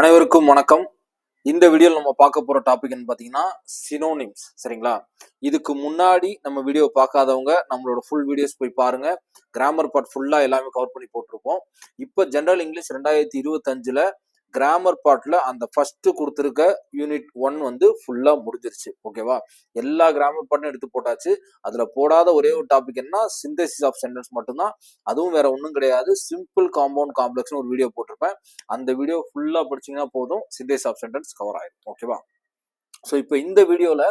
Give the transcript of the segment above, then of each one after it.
அனைவருக்கும் வணக்கம். இந்த வீடியோவில் நம்ம பார்க்க போற டாபிக் என்ன பார்த்தீங்கன்னா சினோனிம்ஸ். சரிங்களா? இதுக்கு முன்னாடி நம்ம வீடியோ பார்க்காதவங்க நம்மளோட ஃபுல் வீடியோஸ் போய் பாருங்க. கிராமர் பார்ட் ஃபுல்லா எல்லாமே கவர் பண்ணி போட்டிருப்போம். இப்போ ஜெனரல் இங்கிலீஷ் 2025ல கிராமர் பார்ட்ல அந்த ஃபர்ஸ்ட் கொடுத்துருக்க யூனிட் 1 வந்து ஃபுல்லா முடிஞ்சிருச்சு. ஓகேவா? எல்லா கிராமர் பார்ட்டும் எடுத்து போட்டாச்சு. அதுல போடாத ஒரே ஒரு டாபிக் என்ன, சிந்தசிஸ் ஆஃப் சென்டென்ஸ் மட்டும்தான். அதுவும் வேற ஒன்றும் கிடையாது. சிம்பிள் காம்பவுண்ட் காம்ப்ளெக்ஸ்னு ஒரு வீடியோ போட்டிருப்பேன். அந்த வீடியோ ஃபுல்லா படிச்சீங்கன்னா போதும், சிந்தசிஸ் ஆஃப் சென்டென்ஸ் கவர் ஆயிடும். ஓகேவா? ஸோ இப்போ இந்த வீடியோல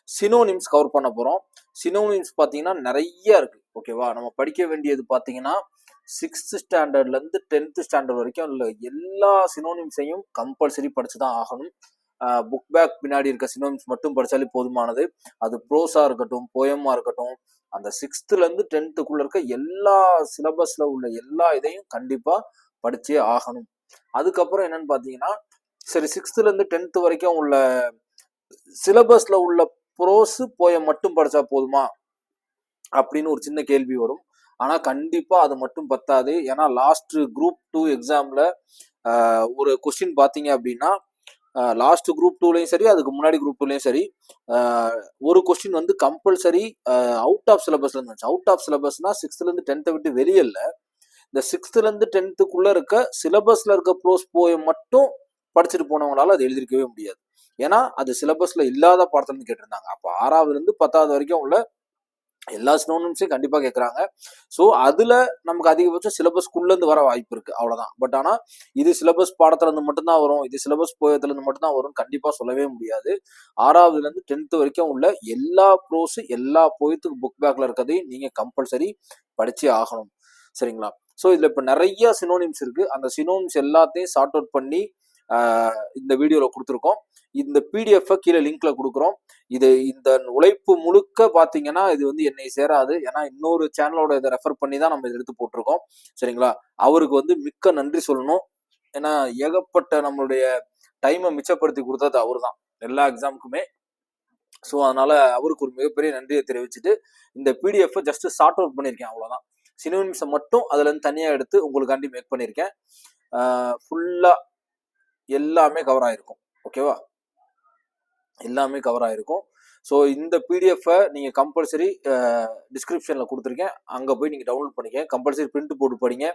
சினோனிம்ஸ் கவர் பண்ண போறோம். சினோனிம்ஸ் பார்த்தீங்கன்னா நிறைய இருக்கு. ஓகேவா? நம்ம படிக்க வேண்டியது பார்த்தீங்கன்னா 6th ஸ்டாண்டர்ட்ல இருந்து 10th ஸ்டாண்டர்ட் வரைக்கும் உள்ள எல்லா சினோனிம்ஸையும் கம்பல்சரி படிச்சுதான் ஆகணும். புக் பேக் பின்னாடி இருக்க சினோனிம்ஸ் மட்டும் படிச்சாலே போதுமானது. அது ப்ரோஸா இருக்கட்டும், போயமா இருக்கட்டும், அந்த 6th இருந்து 10th இருக்க எல்லா சிலபஸ்ல உள்ள எல்லா இதையும் கண்டிப்பா படிச்சே ஆகணும். அதுக்கப்புறம் என்னன்னு பாத்தீங்கன்னா, சரி 6th இருந்து 10th வரைக்கும் உள்ள சிலபஸ்ல உள்ள ப்ரோஸ் போயம் மட்டும் படிச்சா போதுமா அப்படின்னு ஒரு சின்ன கேள்வி வரும். ஆனா கண்டிப்பா அது மட்டும் பத்தாது. ஏன்னா லாஸ்ட் குரூப் 2 எக்ஸாம்ல ஒரு கொஸ்டின் பாத்தீங்க அப்படின்னா, லாஸ்ட் குரூப் 2லயும் சரி, அதுக்கு முன்னாடி குரூப் 2லயும் சரி, ஒரு கொஸ்டின் வந்து கம்பல்சரி அவுட் ஆஃப் சிலபஸ்ல இருந்துச்சு. அவுட் ஆஃப் சிலபஸ்னா 6th இருந்து 10th விட்டு வெளியே இல்ல, இந்த 6th இருந்து 10th இருக்க சிலபஸ்ல இருக்க ப்ரோஸ் போயம் மட்டும் படிச்சுட்டு போனவங்களால அது எழுதிருக்கவே முடியாது. ஏன்னா அது சிலபஸ்ல இல்லாத பாடத்துல இருந்து கேட்டிருந்தாங்க. அப்ப 6வது இருந்து 10வது வரைக்கும் உள்ள எல்லா சினோனிம்ஸையும் கண்டிப்பா கேட்கறாங்க. ஸோ அதுல நமக்கு அதிகபட்சம் சிலபஸ்க்குள்ள இருந்து வர வாய்ப்பு இருக்கு, அவ்வளவுதான். பட் ஆனா இது சிலபஸ் பாடத்துல இருந்து மட்டும்தான் வரும், இது சிலபஸ் போயத்துல இருந்து மட்டும்தான் வரும் கண்டிப்பா சொல்லவே முடியாது. 6வதுல இருந்து 10th வரைக்கும் உள்ள எல்லா ப்ரோஸ் எல்லா போயத்துக்கு புக் பேக்ல இருக்கிறதையும் நீங்க கம்பல்சரி படிச்சே ஆகணும். சரிங்களா? ஸோ இதுல இப்ப நிறைய சினோனிம்ஸ் இருக்கு. அந்த சினோனிம்ஸ் எல்லாத்தையும் சார்ட் அவுட் பண்ணி இந்த வீடியோல கொடுத்துருக்கோம். இந்த பிடிஎஃப் கீழே லிங்க்ல கொடுக்குறோம். இது இந்த உழைப்பு முழுக்க பாத்தீங்கன்னா இது வந்து என்னை சேராது. ஏன்னா இன்னொரு சேனலோட இதை ரெஃபர் பண்ணி தான் நம்ம இதை எடுத்து போட்டிருக்கோம். சரிங்களா? அவருக்கு வந்து மிக்க நன்றி சொல்லணும். ஏன்னா ஏகப்பட்ட நம்மளுடைய டைமை மிச்சப்படுத்தி கொடுத்தது அவரு தான் எல்லா எக்ஸாமுக்குமே. ஸோ அதனால அவருக்கு ஒரு மிகப்பெரிய நன்றியை தெரிவிச்சுட்டு இந்த பிடிஎஃப் ஜஸ்ட் சார்ட் அவுட் பண்ணியிருக்கேன், அவ்வளவுதான். சினோனிம்ஸை மட்டும் அதுல இருந்து தனியா எடுத்து உங்களுக்காண்டி மேக் பண்ணியிருக்கேன். ஃபுல்லா எல்லாமே கவர் ஆயிருக்கும். ஓகேவா? எல்லாமே கவர் ஆயிருக்கும். ஸோ இந்த பிடிஎஃப் நீங்க கம்பல்சரி டிஸ்கிரிப்ஷன்ல கொடுத்துருக்கேன், அங்க போய் நீங்க டவுன்லோட் பண்ணிக்க. கம்பல்சரி பிரிண்ட் போட்டு படிங்க,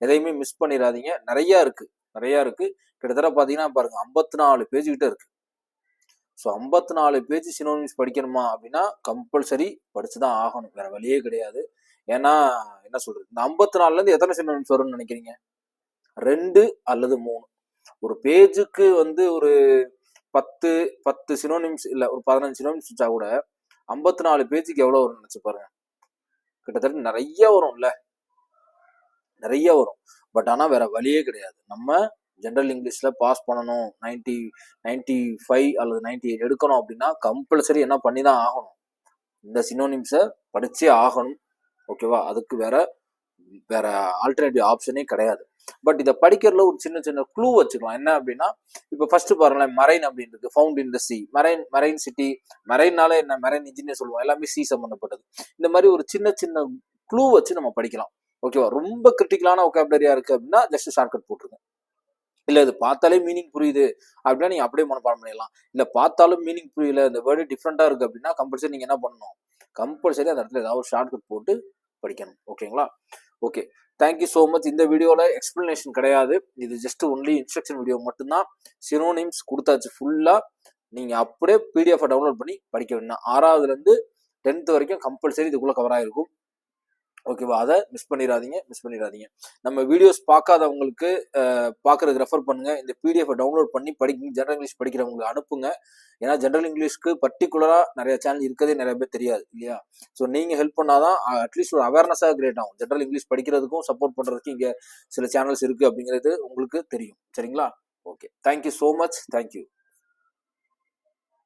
எதையுமே மிஸ் பண்ணிடாதீங்க. நிறைய இருக்கு. கிட்டத்தட்ட பாத்தீங்கன்னா பாருங்க 54 பேஜ் கிட்ட இருக்கு. ஸோ 54 பேஜ் சினோனிம்ஸ் படிக்கணுமா அப்படின்னா கம்பல்சரி படிச்சுதான் ஆகணும், வேற வழியே கிடையாது. ஏன்னா என்ன சொல்றது, இந்த 54ல இருந்து எத்தனை சினோனிம்ஸ் வரும்னு நினைக்கிறீங்க? 2 அல்லது 3. ஒரு பேஜுக்கு வந்து ஒரு 10 சினோனிம்ஸ் இல்ல ஒரு 15 சினோனிம்ஸ் வச்சா கூட 54 பேஜுக்கு எவ்வளவு வரும் நினைச்சு பாருங்க. கிட்டத்தட்ட நிறைய வரும்ல, நிறைய வரும். பட் ஆனா வேற வழியே கிடையாது. நம்ம ஜெனரல் இங்கிலீஷ்ல பாஸ் பண்ணணும், 95 அல்லது 98 எடுக்கணும் அப்படின்னா கம்பல்சரி என்ன பண்ணிதான் ஆகணும், இந்த சினோனிம்ஸை படிச்சே ஆகணும். ஓகேவா? அதுக்கு வேற ஆல்டர்னேட்டிவ் ஆப்ஷனே கிடையாது. பட் இதை படிக்கிறதுல ஒரு சின்ன சின்ன க்ளூ வச்சுக்கலாம். என்ன அப்படின்னா, இப்ப ஃபர்ஸ்ட் பாருங்களேன், மரைன் அப்படின்னு இருக்கு, found in the sea. Marine city, மரைன்னால என்ன, மரைன் இன்ஜினியர் சொல்லுவோம், எல்லாமே சி சம்பந்தப்பட்டது. இந்த மாதிரி ஒரு சின்ன சின்ன க்ளூ வச்சு நம்ம படிக்கலாம். ஓகேவா? ரொம்ப கிரிட்டிக்கலான ஒகாபுலரியா இருக்கு அப்படின்னா ஜஸ்ட் ஷார்ட்கட் போட்டுருங்க. இல்ல இது பார்த்தாலே மீனிங் புரியுது அப்படின்னா நீங்க அப்படியே மனப்பாடம் பண்ணிடலாம். இல்ல பார்த்தாலும் மீனிங் புரியல, இந்த வேர்டு டிஃப்ரெண்டா இருக்கு அப்படின்னா கம்பல்சரி நீங்க என்ன பண்ணணும், கம்பல்சரி அந்த இடத்துல ஏதாவது ஒரு ஷார்ட்கட் போட்டு படிக்கணும். ஓகேங்களா? Okay, thank you so much. இந்த வீடியோல எக்ஸ்பிளனேஷன் கிடையாது, இது ஜஸ்ட் ஒன்லி இன்ஸ்ட்ரக்ஷன் வீடியோ மட்டும்தான். சினோனிம்ஸ் கொடுத்தாச்சு ஃபுல்லா. நீங்க அப்படியே பிடிஎஃப் டவுன்லோட் பண்ணி படிக்க வேண்டாம். 6வதுல இருந்து 10th வரைக்கும் கம்பல்சரி இதுக்குள்ள கவர் ஆயிருக்கும். ஓகேவா? அதை மிஸ் பண்ணிடாதீங்க. நம்ம வீடியோஸ் பார்க்காதவங்களுக்கு பார்க்கறதுக்கு ரெஃபர் பண்ணுங்க. இந்த பிடிஎஃப் டவுன்லோட் பண்ணி படிக்க, ஜெனரல் இங்கிலீஷ் படிக்கிறவங்களுக்கு அனுப்புங்க. ஏன்னா ஜெனரல் இங்கிலீஷ்க்கு பர்டிகுலரா நிறைய சேனல் இருக்கதே நிறைய பேர் தெரியாது இல்லையா? ஸோ நீங்க ஹெல்ப் பண்ணாதான் அட்லீஸ்ட் ஒரு அவேர்னஸாக கிரியேட் ஆகும். ஜெனரல் இங்கிலீஷ் படிக்கிறதுக்கும் சப்போர்ட் பண்றதுக்கு இங்க சில சேனல்ஸ் இருக்கு அப்படிங்கிறது உங்களுக்கு தெரியும். சரிங்களா? Okay, thank you so much. Thank you.